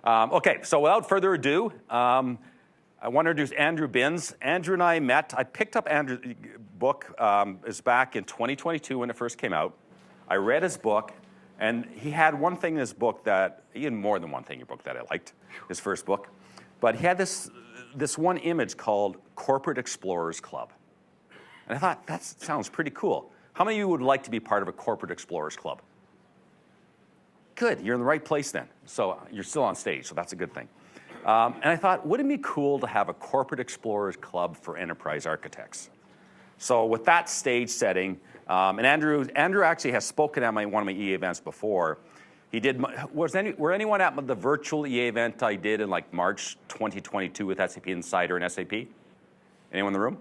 Okay, so without further ado, I want to introduce Andrew Binns. Andrew and I met. I picked up Andrew's book. It was back in 2022 when it first came out. I read his book, and he had one thing in his book that, even more than one thing in your book that I liked, his first book. But he had this one image called Corporate Explorers Club. And I thought, that sounds pretty cool. How many of you would like to be part of a Corporate Explorers Club? Good, you're in the right place then. So you're still on stage, so that's a good thing. And I thought, wouldn't it be cool to have a Corporate Explorers Club for enterprise architects? So with that stage setting, and Andrew actually has spoken at one of my EA events before. He did. Were anyone at the virtual EA event I did in like March 2022 with SAP Insider and SAP? Anyone in the room?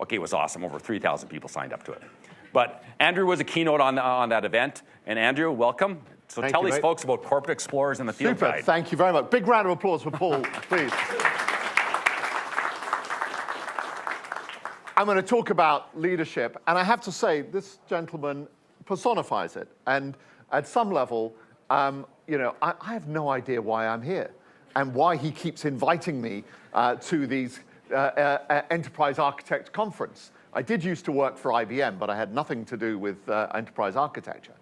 Okay, it was awesome. Over 3,000 people signed up to it. But Andrew was a keynote on that event. And Andrew, welcome. So tell these folks about Corporate Explorers and the Field Guide. Thank you very much. Big round of applause for Paul, please. I'm going to talk about leadership. And I have to say, this gentleman personifies it. And at some level, you know, I have no idea why I'm here and why he keeps inviting me to these Enterprise Architect Conference. I did used to work for IBM, but I had nothing to do with enterprise architecture.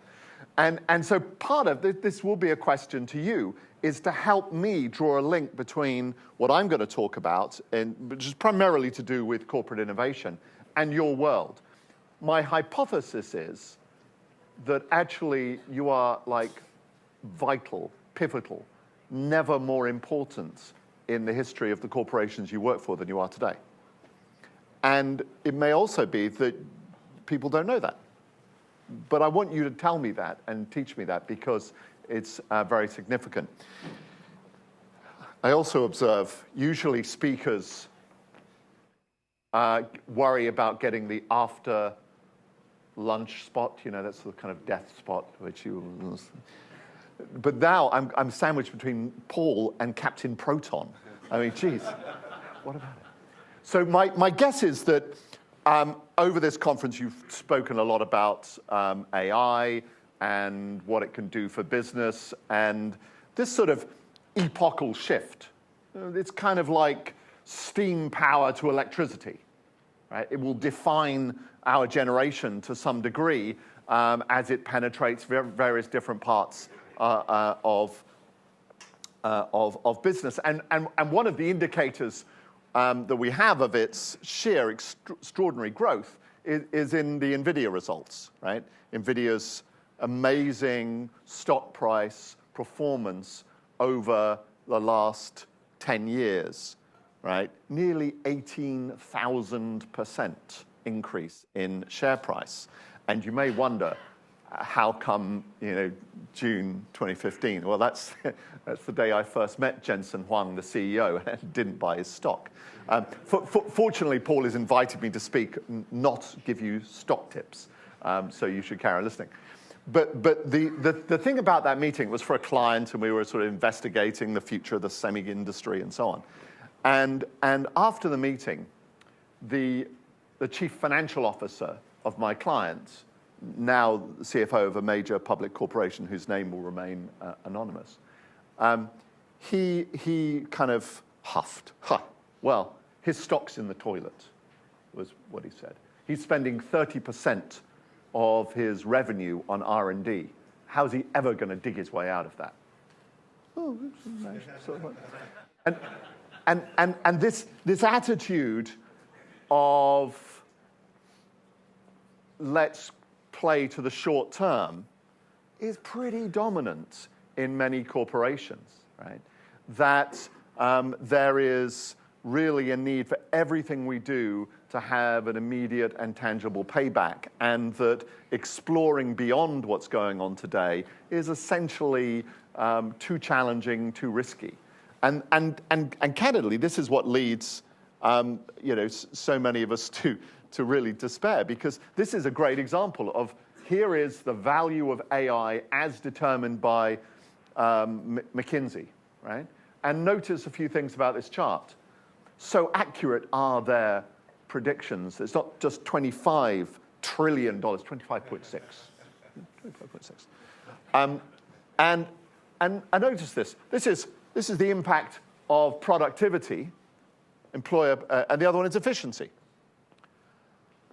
And so part of this will be a question to you, is to help me draw a link between what I'm going to talk about, which is primarily to do with corporate innovation, and your world. My hypothesis is that actually you are like vital, pivotal, never more important in the history of the corporations you work for than you are today. And it may also be that people don't know that. But I want you to tell me that and teach me that because it's very significant. I also observe usually speakers worry about getting the after lunch spot. You know, that's the kind of death spot which you. But now I'm sandwiched between Paul and Captain Proton. I mean, geez, what about it? So my guess is that over this conference, you've spoken a lot about AI and what it can do for business and this sort of epochal shift. It's kind of like steam power to electricity, right? It will define our generation to some degree as it penetrates various different parts of business. And one of the indicators that we have of its sheer extraordinary growth is in the NVIDIA results, right? NVIDIA's amazing stock price performance over the last 10 years, right? Nearly 18,000% increase in share price. And you may wonder, how come, you know, June 2015? Well, that's the day I first met Jensen Huang, the CEO, and didn't buy his stock. Fortunately, Paul has invited me to speak, not give you stock tips, so you should carry on listening. But the thing about that meeting was for a client, and we were sort of investigating the future of the semi industry and so on. And after the meeting, the chief financial officer of my client, now CFO of a major public corporation whose name will remain anonymous, he kind of huffed. Well, his stock's in the toilet, was what he said. He's spending 30% of his revenue on R&D. How's he ever going to dig his way out of that? Oh, nice. And this attitude of let's play to the short term is pretty dominant in many corporations, right? That there is really a need for everything we do to have an immediate and tangible payback, and that exploring beyond what's going on today is essentially too challenging, too risky. And candidly, this is what leads you know, so many of us to really despair, because this is a great example of here is the value of AI as determined by McKinsey, right? And notice a few things about this chart. So accurate are their predictions. It's not just $25 trillion, 25.6. 25.6. And notice this. This is This is the impact of productivity, employer, and the other one is efficiency.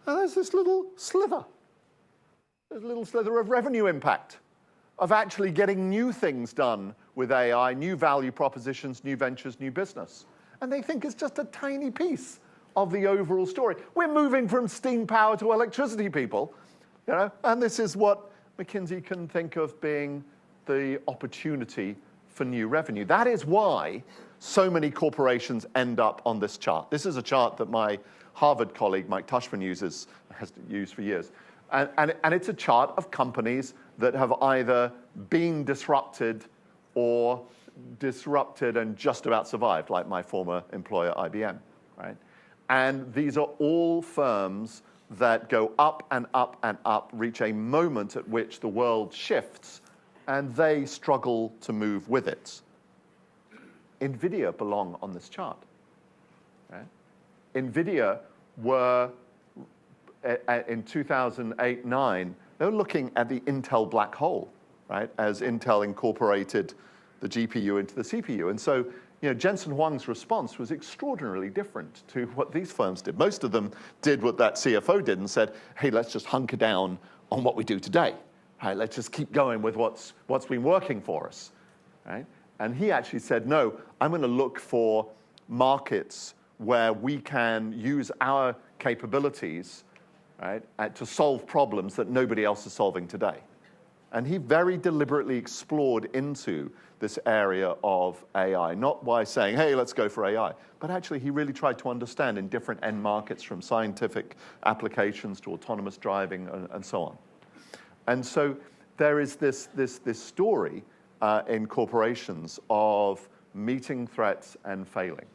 And there's this little slither. There's a little slither of revenue impact, of actually getting new things done with AI, new value propositions, new ventures, new business. And they think it's just a tiny piece of the overall story. We're moving from steam power to electricity, people. You know? And this is what McKinsey can think of being the opportunity for new revenue. That is why so many corporations end up on this chart. This is a chart that my Harvard colleague, Mike Tushman, has used for years. And it's a chart of companies that have either been disrupted or disrupted and just about survived, like my former employer, IBM, right? And these are all firms that go up and up and up, reach a moment at which the world shifts, and they struggle to move with it. NVIDIA belong on this chart. Right? NVIDIA were, in 2008-9, they were looking at the Intel black hole, right, as Intel incorporated the GPU into the CPU. And so, you know, Jensen Huang's response was extraordinarily different to what these firms did. Most of them did what that CFO did and said, hey, let's just hunker down on what we do today. Right, let's just keep going with what's been working for us. Right? And he actually said, no, I'm going to look for markets where we can use our capabilities, right, to solve problems that nobody else is solving today. And he very deliberately explored into this area of AI, not by saying, hey, let's go for AI, but actually he really tried to understand in different end markets, from scientific applications to autonomous driving and so on. And so there is this story in corporations of meeting threats and failing,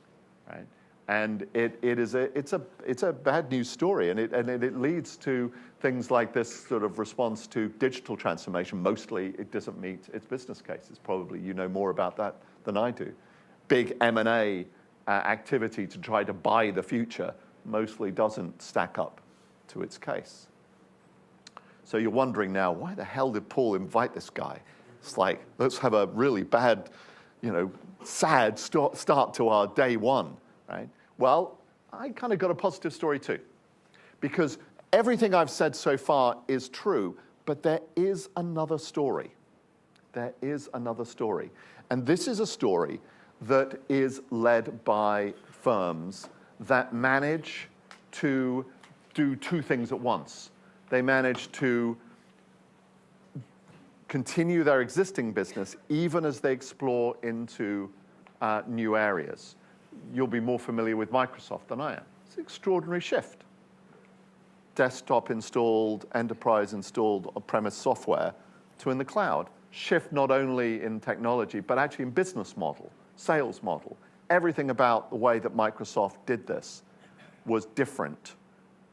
right? And it's a bad news story, and it leads to things like this sort of response to digital transformation. Mostly, it doesn't meet its business cases. Probably you know more about that than I do. Big M&A activity to try to buy the future mostly doesn't stack up to its case. So you're wondering now, why the hell did Paul invite this guy? It's like, let's have a really bad, you know, sad start to our day one, right? Well, I kind of got a positive story too, because everything I've said so far is true, but there is another story. There is another story. And this is a story that is led by firms that manage to do two things at once. They manage to continue their existing business even as they explore into new areas. You'll be more familiar with Microsoft than I am. It's an extraordinary shift. Desktop installed, enterprise installed on-premise software to in the cloud. Shift not only in technology, but actually in business model, sales model. Everything about the way that Microsoft did this was different.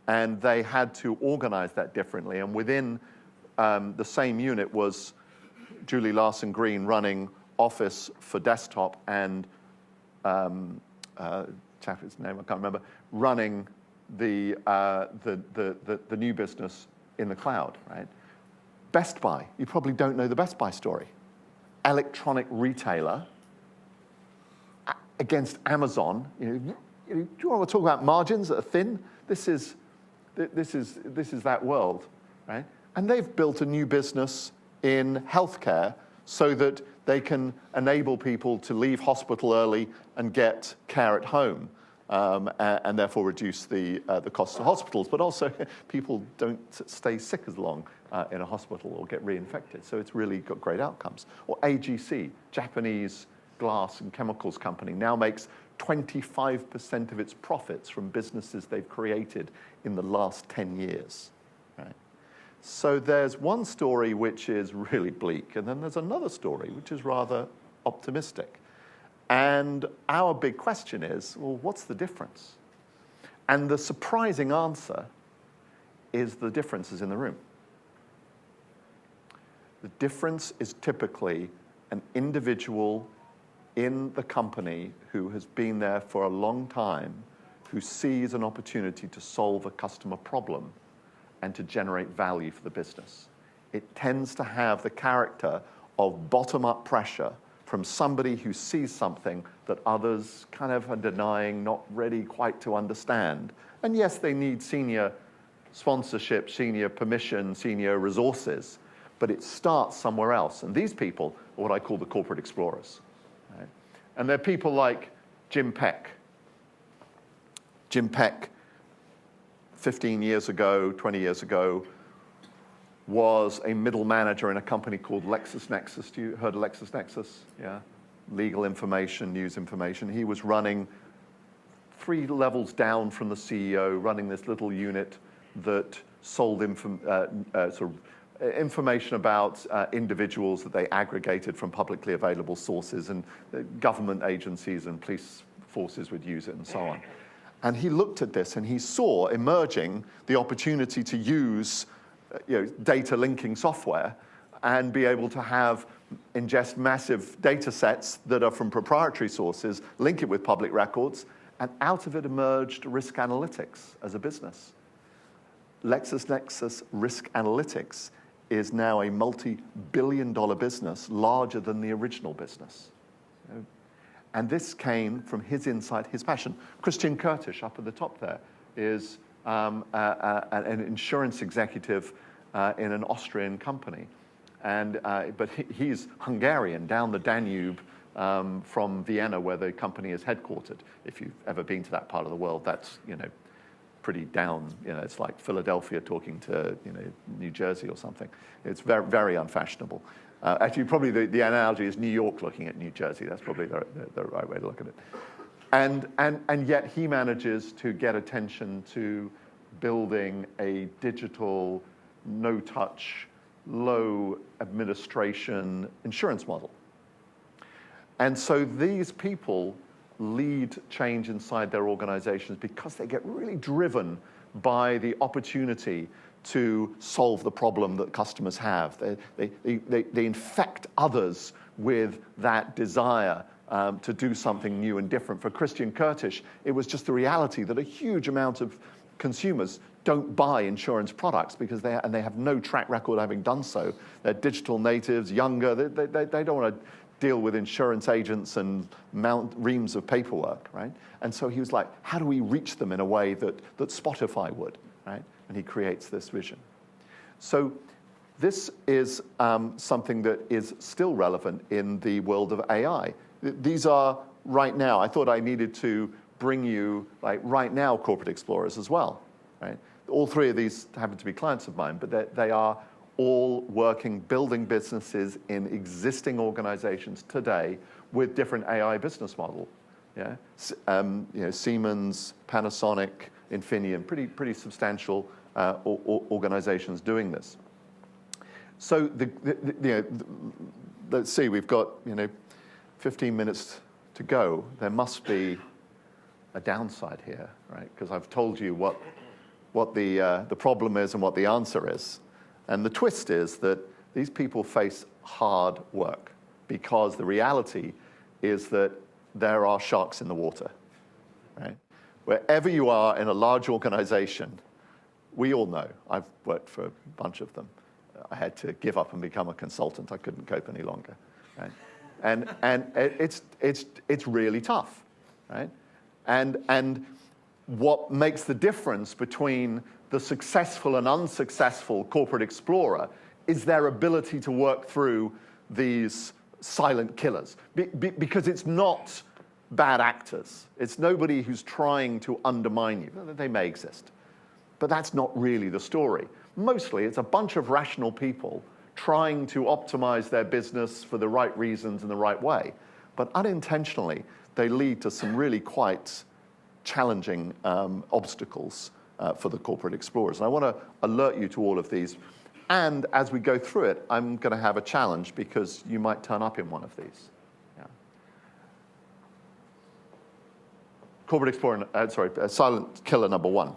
And they had to organize that differently. And within the same unit was Julie Larson Green running Office for desktop and chap's name I can't remember, running the new business in the cloud, right? Best Buy, you probably don't know the Best Buy story. Electronic retailer against Amazon. Do you want to talk about margins that are thin? This is that world, right? And they've built a new business in healthcare so that they can enable people to leave hospital early and get care at home, and therefore reduce the cost of hospitals. But also, people don't stay sick as long in a hospital or get reinfected. So it's really got great outcomes. Or AGC, Japanese glass and chemicals company, now makes 25% of its profits from businesses they've created in the last 10 years. Right? So there's one story which is really bleak, and then there's another story which is rather optimistic. And our big question is, well, what's the difference? And the surprising answer is the difference is in the room. The difference is typically an individual in the company who has been there for a long time, who sees an opportunity to solve a customer problem and to generate value for the business. It tends to have the character of bottom-up pressure from somebody who sees something that others kind of are denying, not ready quite to understand. And yes, they need senior sponsorship, senior permission, senior resources, but it starts somewhere else. And these people are what I call the corporate explorers. Right? And they're people like Jim Peck. Jim Peck, 15 years ago, 20 years ago, was a middle manager in a company called LexisNexis. You heard of LexisNexis? Yeah. Legal information, news information. He was running 3 levels down from the CEO, running this little unit that sold information about individuals that they aggregated from publicly available sources, and government agencies and police forces would use it and so on. And he looked at this and he saw emerging the opportunity to use data linking software and be able to ingest massive data sets that are from proprietary sources, link it with public records, and out of it emerged risk analytics as a business. LexisNexis Risk Analytics is now a multi-billion-dollar business, larger than the original business. And this came from his insight, his passion. Christian Kurtisch, up at the top there, is an insurance executive in an Austrian company. But he's Hungarian, down the Danube from Vienna, where the company is headquartered. If you've ever been to that part of the world, that's pretty down. It's like Philadelphia talking to New Jersey or something. It's very, very unfashionable. Actually, probably the analogy is New York looking at New Jersey. That's probably the right way to look at it. And yet he manages to get attention to building a digital, no-touch, low administration insurance model. And so these people lead change inside their organizations because they get really driven by the opportunity to solve the problem that customers have. They infect others with that desire to do something new and different. For Christian Kurtisch, it was just the reality that a huge amount of consumers don't buy insurance products because they have no track record having done so. They're digital natives, younger. They don't want to deal with insurance agents and mount reams of paperwork, right? And so he was like, how do we reach them in a way that Spotify would, right? And he creates this vision. So this is something that is still relevant in the world of AI. These are right now. I thought I needed to bring you, like right now, corporate explorers as well, right? All 3 of these happen to be clients of mine, but they are all working, building businesses in existing organizations today with different AI business model. Yeah, Siemens, Panasonic, Infineon, pretty substantial organizations doing this. So let's see, we've got 15 minutes to go. There must be a downside here, right? Because I've told you what the problem is and what the answer is. And the twist is that these people face hard work because the reality is that there are sharks in the water, right? Wherever you are in a large organization, we all know. I've worked for a bunch of them. I had to give up and become a consultant. I couldn't cope any longer, right? And it's really tough, right? And what makes the difference between the successful and unsuccessful corporate explorer is their ability to work through these silent killers. Because it's not bad actors. It's nobody who's trying to undermine you. They may exist. But that's not really the story. Mostly, it's a bunch of rational people trying to optimize their business for the right reasons in the right way. But unintentionally, they lead to some really quite challenging obstacles for the corporate explorers. And I want to alert you to all of these. And as we go through it, I'm going to have a challenge because you might turn up in one of these. Yeah. Corporate explorer, silent killer number 1.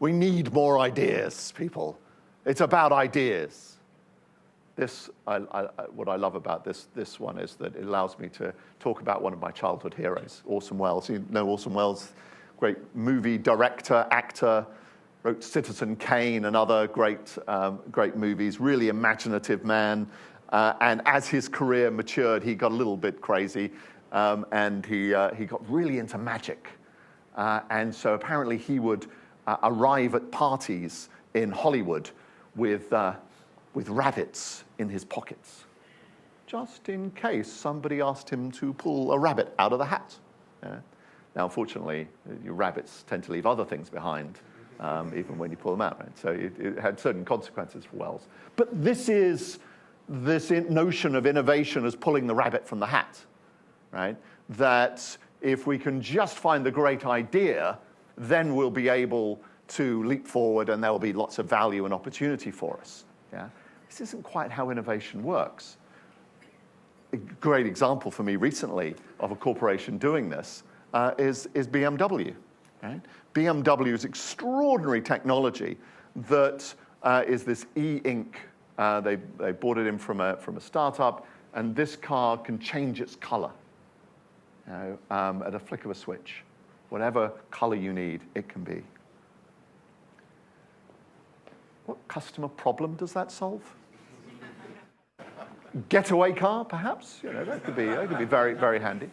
We need more ideas, people. It's about ideas. What I love about this one is that it allows me to talk about one of my childhood heroes, Orson Welles. You know Orson Welles, great movie director, actor, wrote Citizen Kane and other great movies, really imaginative man. And as his career matured, he got a little bit crazy, and he got really into magic. And so apparently he would arrive at parties in Hollywood with rabbits in his pockets, just in case somebody asked him to pull a rabbit out of the hat. Now, unfortunately, your rabbits tend to leave other things behind, even when you pull them out, right? So it had certain consequences for Wells. But this is this notion of innovation as pulling the rabbit from the hat, right? That if we can just find the great idea, then we'll be able to leap forward and there will be lots of value and opportunity for us. Yeah? This isn't quite how innovation works. A great example for me recently of a corporation doing this is BMW. Right? BMW is extraordinary technology that is this e-ink. They bought it in from a startup, and this car can change its color at a flick of a switch. Whatever color you need, it can be. What customer problem does that solve? Getaway car, perhaps? That could be very, very handy.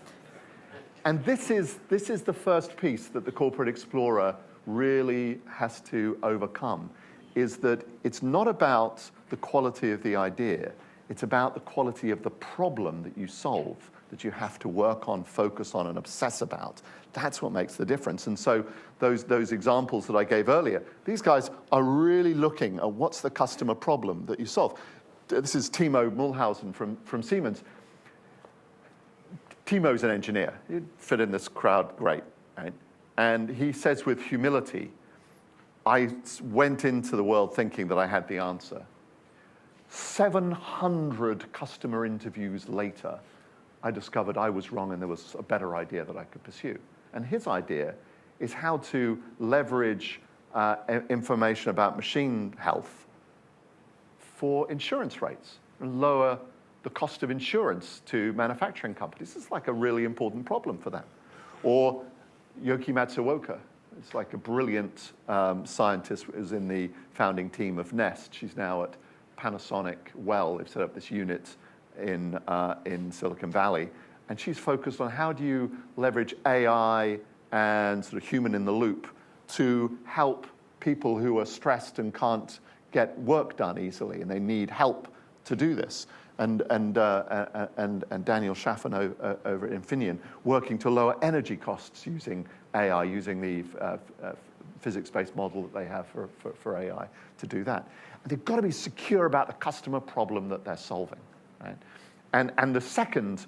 And this is the first piece that the Corporate Explorer really has to overcome, is that it's not about the quality of the idea, it's about the quality of the problem that you solve, that you have to work on, focus on, and obsess about. That's what makes the difference. And so those examples that I gave earlier, these guys are really looking at what's the customer problem that you solve. This is Timo Mühlhausen from Siemens. Timo's an engineer. He'd fit in this crowd great, right? And he says with humility, I went into the world thinking that I had the answer. 700 customer interviews later, I discovered I was wrong and there was a better idea that I could pursue. And his idea is how to leverage information about machine health for insurance rates and lower the cost of insurance to manufacturing companies. This is like a really important problem for them. Or Yoki Matsuoka. It's like a brilliant scientist who was in the founding team of Nest. She's now at Panasonic. They've set up this unit in Silicon Valley. And she's focused on how do you leverage AI and sort of human in the loop to help people who are stressed and can't get work done easily, and they need help to do this. And Daniel Schaffen over at Infineon working to lower energy costs using AI, using the physics-based model that they have for AI to do that. And they've got to be secure about the customer problem that they're solving, right? And the second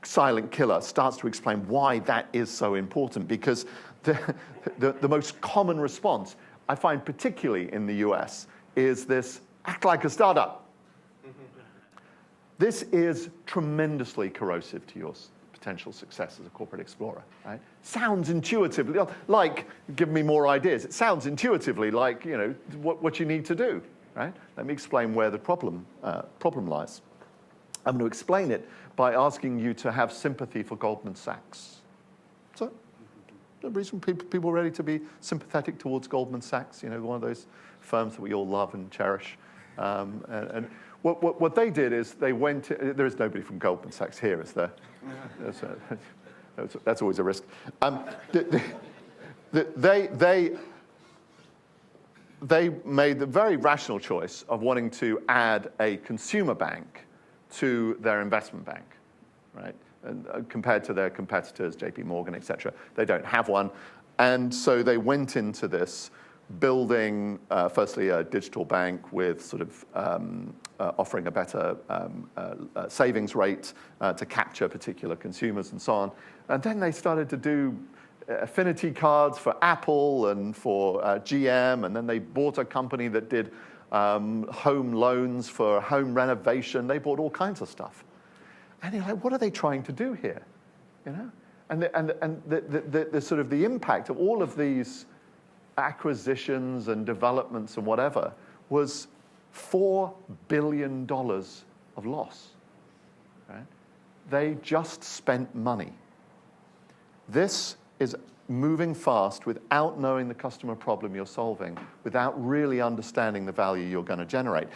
silent killer starts to explain why that is so important, because the most common response, I find particularly in the US, is this act like a startup. This is tremendously corrosive to your potential success as a corporate explorer, right? Sounds intuitively like, give me more ideas. It sounds intuitively like, what you need to do, right? Let me explain where the problem lies. I'm going to explain it by asking you to have sympathy for Goldman Sachs. So, the reason people are ready to be sympathetic towards Goldman Sachs, one of those firms that we all love and cherish. And what they did is they went. There is nobody from Goldman Sachs here, is there? That's always a risk. They made the very rational choice of wanting to add a consumer bank to their investment bank, right? And compared to their competitors, JP Morgan, et cetera, they don't have one. And so they went into this building, firstly, a digital bank with sort of offering a better savings rate to capture particular consumers and so on. And then they started to do affinity cards for Apple and for GM, and then they bought a company that did home loans for home renovation. They bought all kinds of stuff. And you're like, what are they trying to do here? And the sort of the impact of all of these acquisitions and developments and whatever was $4 billion of loss. Right? They just spent money. This is moving fast without knowing the customer problem you're solving, without really understanding the value you're going to generate.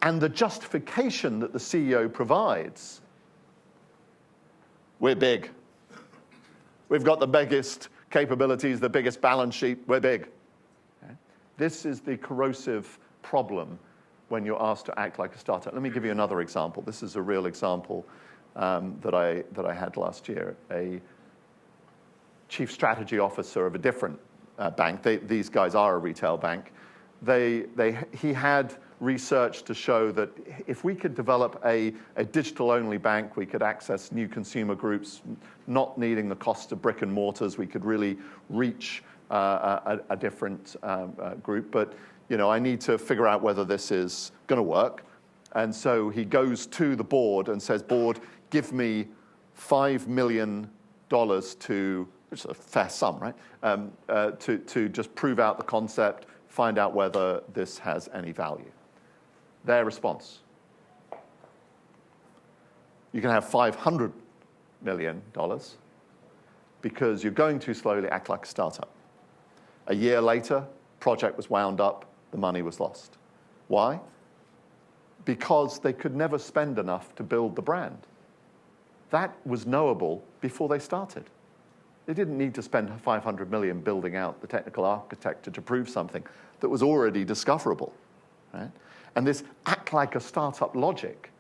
And the justification that the CEO provides, we're big. We've got the biggest capabilities, the biggest balance sheet, we're big. Okay? This is the corrosive problem when you're asked to act like a startup. Let me give you another example. This is a real example that I had last year. A chief strategy officer of a different bank. These guys are a retail bank. He had research to show that if we could develop a digital-only bank, we could access new consumer groups, not needing the cost of brick and mortars. We could really reach a different group. But I need to figure out whether this is going to work. And so he goes to the board and says, "Board, give me $5 million to," which is a fair sum, right? To just prove out the concept, find out whether this has any value. Their response: you can have $500 million because you're going too slowly, act like a startup. A year later, project was wound up, the money was lost. Why? Because they could never spend enough to build the brand. That was knowable before they started. They didn't need to spend $500 million building out the technical architecture to prove something that was already discoverable, right? And this act like a startup logic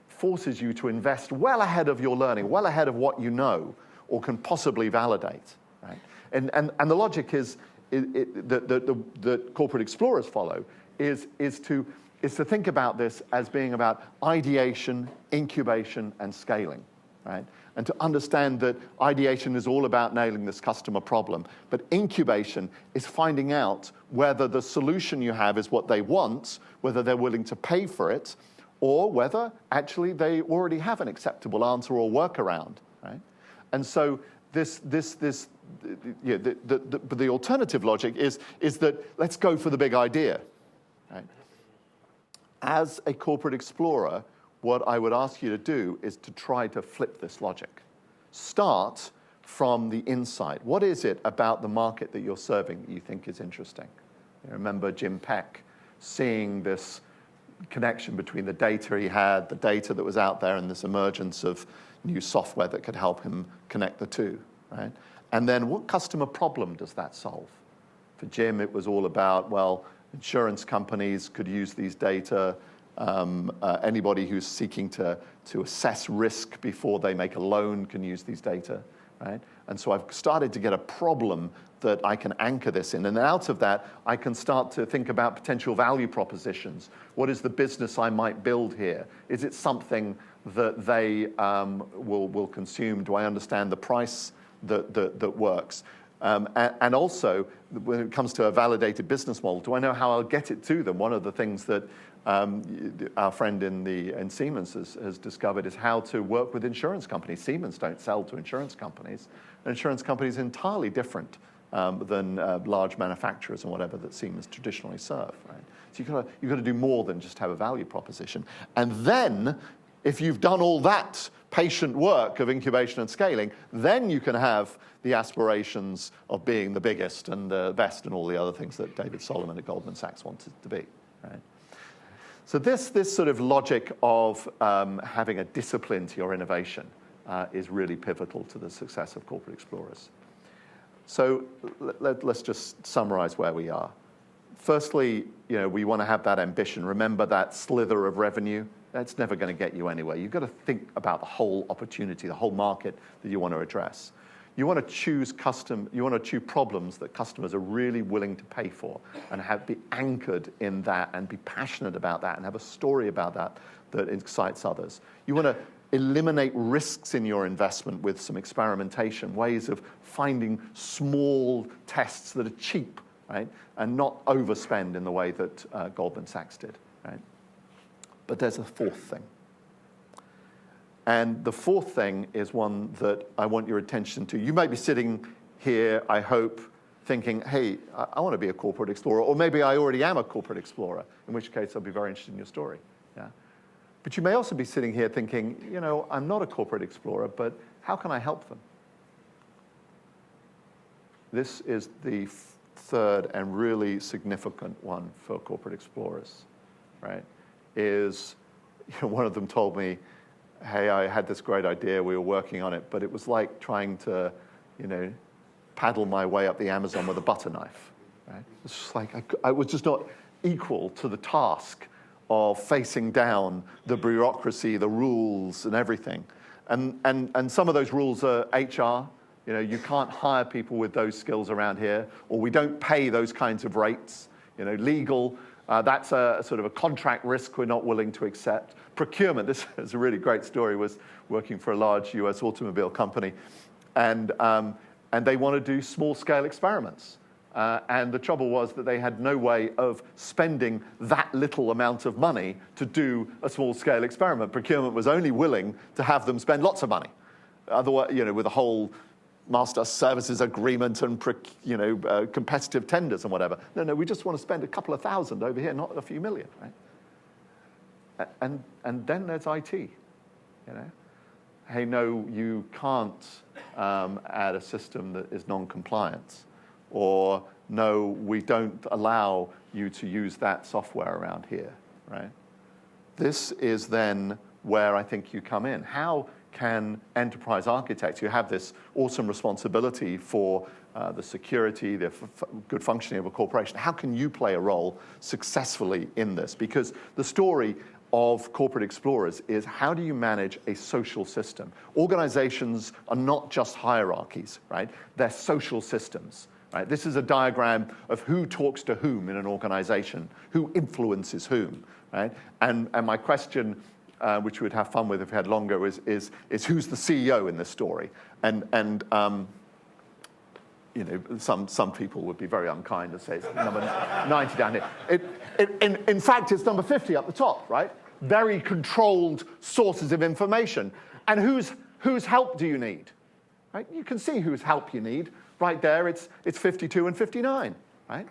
forces you to invest well ahead of your learning, well ahead of what you know or can possibly validate, right? And the logic is that corporate explorers follow is to think about this as being about ideation, incubation, and scaling, right? And to understand that ideation is all about nailing this customer problem, but incubation is finding out whether the solution you have is what they want, whether they're willing to pay for it, or whether actually they already have an acceptable answer or workaround, right? And so the alternative logic is that let's go for the big idea, right? As a corporate explorer, what I would ask you to do is to try to flip this logic. Start from the inside. What is it about the market that you're serving that you think is interesting? Remember Jim Peck seeing this connection between the data he had, the data that was out there, and this emergence of new software that could help him connect the two, right? And then what customer problem does that solve? For Jim, it was all about, well, insurance companies could use these data. Anybody who's seeking to assess risk before they make a loan can use these data, right? And so I've started to get a problem that I can anchor this in. And out of that, I can start to think about potential value propositions. What is the business I might build here? Is it something that they will consume? Do I understand the price that works? And also, when it comes to a validated business model, do I know how I'll get it to them? One of the things that our friend in Siemens has discovered is how to work with insurance companies. Siemens don't sell to insurance companies. An insurance company is entirely different than large manufacturers and whatever that Siemens traditionally serve, right? So you've got to do more than just have a value proposition. And then, if you've done all that patient work of incubation and scaling, then you can have the aspirations of being the biggest and the best and all the other things that David Solomon at Goldman Sachs wanted to be, right? So this sort of logic of having a discipline to your innovation is really pivotal to the success of corporate explorers. So let's just summarize where we are. Firstly, we want to have that ambition. Remember that slither of revenue? That's never going to get you anywhere. You've got to think about the whole opportunity, the whole market that you want to address. You want to choose problems that customers are really willing to pay for and be anchored in that and be passionate about that and have a story about that excites others. You want to eliminate risks in your investment with some experimentation, ways of finding small tests that are cheap, right? And not overspend in the way that Goldman Sachs did, right? But there's a fourth thing. And the fourth thing is one that I want your attention to. You might be sitting here, I hope, thinking, hey, I want to be a corporate explorer, or maybe I already am a corporate explorer, in which case I'll be very interested in your story. Yeah? But you may also be sitting here thinking, I'm not a corporate explorer, but how can I help them? This is the third and really significant one for corporate explorers, right? is, one of them told me, hey, I had this great idea, we were working on it, but it was like trying to, paddle my way up the Amazon with a butter knife. Right? It's just like, I was just not equal to the task of facing down the bureaucracy, the rules, and everything. And some of those rules are HR. You can't hire people with those skills around here, or we don't pay those kinds of rates. Legal, that's a sort of a contract risk we're not willing to accept. Procurement, this is a really great story, was working for a large US automobile company, and they want to do small-scale experiments. And the trouble was that they had no way of spending that little amount of money to do a small-scale experiment. Procurement was only willing to have them spend lots of money. Otherwise, with a whole master services agreement and competitive tenders and whatever. No, we just want to spend a couple of thousand over here, not a few million, right? And then there's IT, Hey, no, you can't add a system that is non-compliant. Or, no, we don't allow you to use that software around here, right? This is then where I think you come in. How can enterprise architects, who have this awesome responsibility for the security, the good functioning of a corporation, how can you play a role successfully in this? Because the story of Corporate Explorers is, how do you manage a social system? Organizations are not just hierarchies, right? They're social systems. Right? This is a diagram of who talks to whom in an organization, who influences whom. Right? And my question, which we'd have fun with if we had longer, is who's the CEO in this story? And some people would be very unkind and say it's number 90 down here. In fact, it's number 50 up the top, right? Very controlled sources of information. And whose help do you need? Right? You can see whose help you need. Right there, it's 52 and 59, right?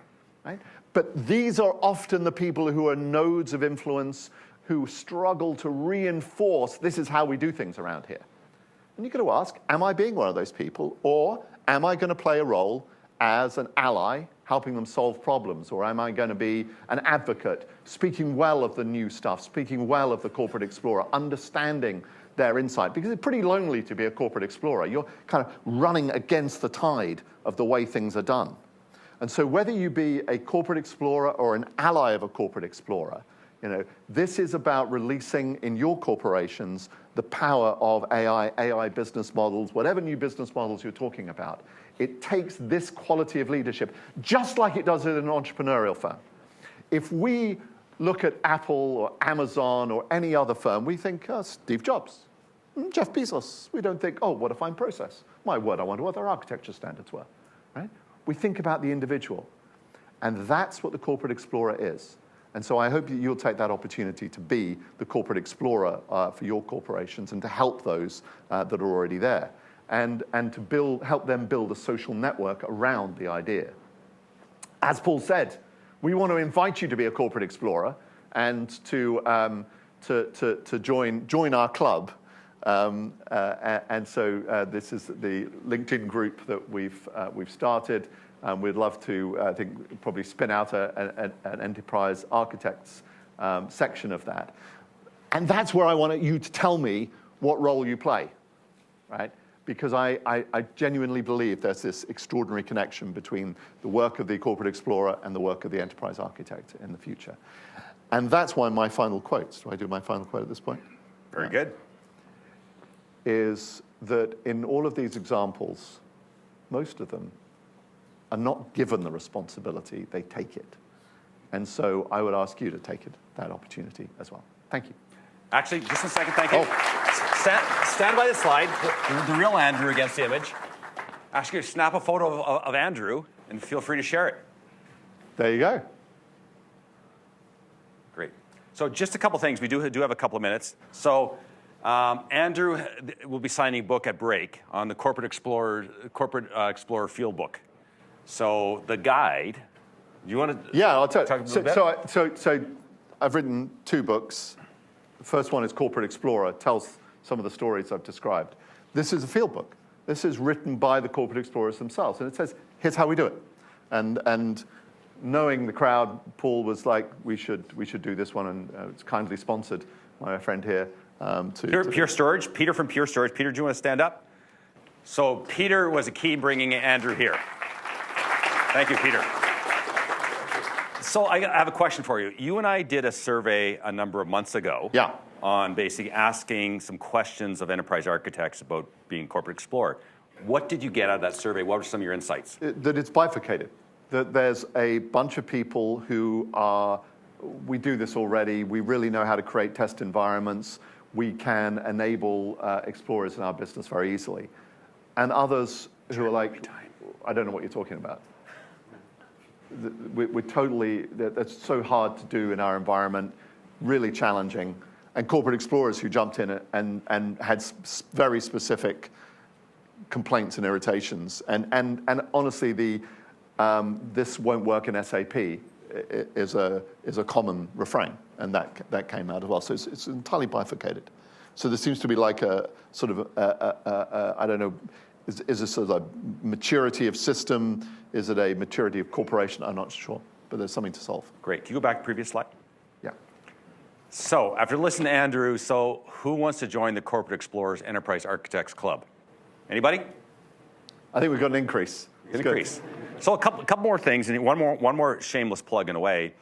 But these are often the people who are nodes of influence, who struggle to reinforce, this is how we do things around here. And you've got to ask, am I being one of those people? Or am I going to play a role as an ally, helping them solve problems? Or am I going to be an advocate, speaking well of the new stuff, speaking well of the Corporate Explorer, understanding their insight? Because it's pretty lonely to be a corporate explorer. You're kind of running against the tide of the way things are done. And so whether you be a corporate explorer or an ally of a corporate explorer, this is about releasing in your corporations the power of AI business models, whatever new business models you're talking about. It takes this quality of leadership, just like it does in an entrepreneurial firm. If we look at Apple or Amazon or any other firm, we think, Steve Jobs, Jeff Bezos. We don't think, what a fine process. My word, I wonder what their architecture standards were, right? We think about the individual. And that's what the Corporate Explorer is. And so I hope that you'll take that opportunity to be the Corporate Explorer for your corporations and to help those that are already there. And to help them build a social network around the idea. As Paul said, we want to invite you to be a corporate explorer and to join our club. And so this is the LinkedIn group that we've started. We'd love to, I think, probably spin out an enterprise architects section of that. And that's where I want you to tell me what role you play, right? Because I genuinely believe there's this extraordinary connection between the work of the corporate explorer and the work of the enterprise architect in the future. And that's why my final quotes, do I do my final quote at this point? Very good. Is that in all of these examples, most of them are not given the responsibility, they take it. And so I would ask you to take that opportunity as well. Thank you. Actually, just a second, thank you. Stand by the slide, the real Andrew against the image. Ask you to snap a photo of Andrew and feel free to share it. There you go. Great. So just a couple things. We do have a couple of minutes. So Andrew will be signing a book at Break on the Corporate Explorer Field Book. So the guide, do you want to I'll tell talk you. about that? So I've written 2 books. The first one is Corporate Explorer, tells some of the stories I've described. This is a field book. This is written by the corporate explorers themselves. And it says, here's how we do it. And knowing the crowd, Paul was like, we should do this one, and it's kindly sponsored by my friend here. Pure Storage, Peter from Pure Storage. Peter, do you want to stand up? So Peter was a key in bringing Andrew here. Thank you, Peter. So I have a question for you. You and I did a survey a number of months ago on basically asking some questions of enterprise architects about being corporate explorer. What did you get out of that survey? What were some of your insights? That it's bifurcated. That there's a bunch of people who are, we do this already, we really know how to create test environments, we can enable explorers in our business very easily. And others who are like, I don't know what you're talking about. We're totally, that's so hard to do in our environment, really challenging. And corporate explorers who jumped in and had very specific complaints and irritations. And honestly, this won't work in SAP is a common refrain, and that came out as well. So it's entirely bifurcated. So there seems to be like a sort of, I don't know, is this sort of a maturity of system? Is it a maturity of corporation? I'm not sure, but there's something to solve. Great. Can you go back to the previous slide? Yeah. So after listening to Andrew, so who wants to join the Corporate Explorers Enterprise Architects Club? Anybody? I think we've got an increase. So a couple more things, and one more shameless plug in a way.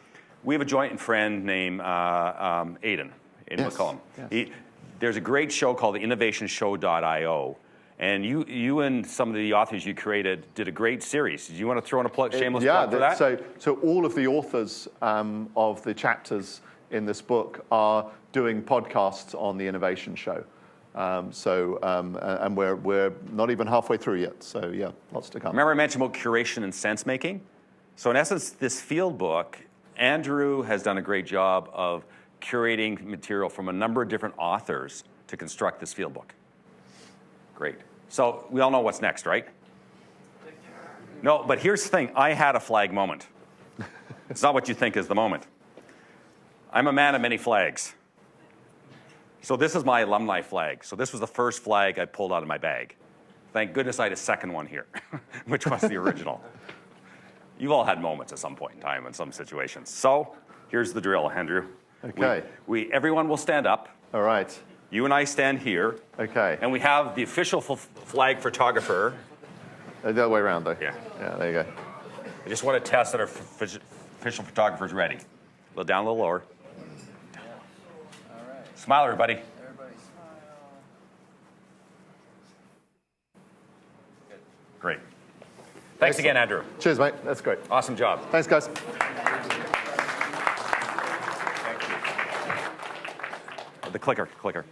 We have a joint friend named Aidan McCullum. Yes. There's a great show called the InnovationShow.io, and you and some of the authors you created did a great series. Do you want to throw in a shameless plug for that? So all of the authors of the chapters in this book are doing podcasts on the Innovation Show. And we're not even halfway through yet. So yeah, lots to come. Remember I mentioned about curation and sense making? So in essence, this field book, Andrew has done a great job of curating material from a number of different authors to construct this field book. Great. So we all know what's next, right? No, but here's the thing. I had a flag moment. It's not what you think is the moment. I'm a man of many flags. So this is my alumni flag. So this was the first flag I pulled out of my bag. Thank goodness I had a second one here, which was the original. You've all had moments at some point in time in some situations. So here's the drill, Andrew. Okay. Everyone will stand up. All right. You and I stand here. Okay. And we have the official flag photographer. The other way around, though. Yeah. Yeah, there you go. I just want to test that our official photographer's ready. A little down, a little lower. Smile, everybody. Everybody smile. Great. Thanks again, Andrew. Cheers, mate. That's great. Awesome job. Thanks, guys. The clicker.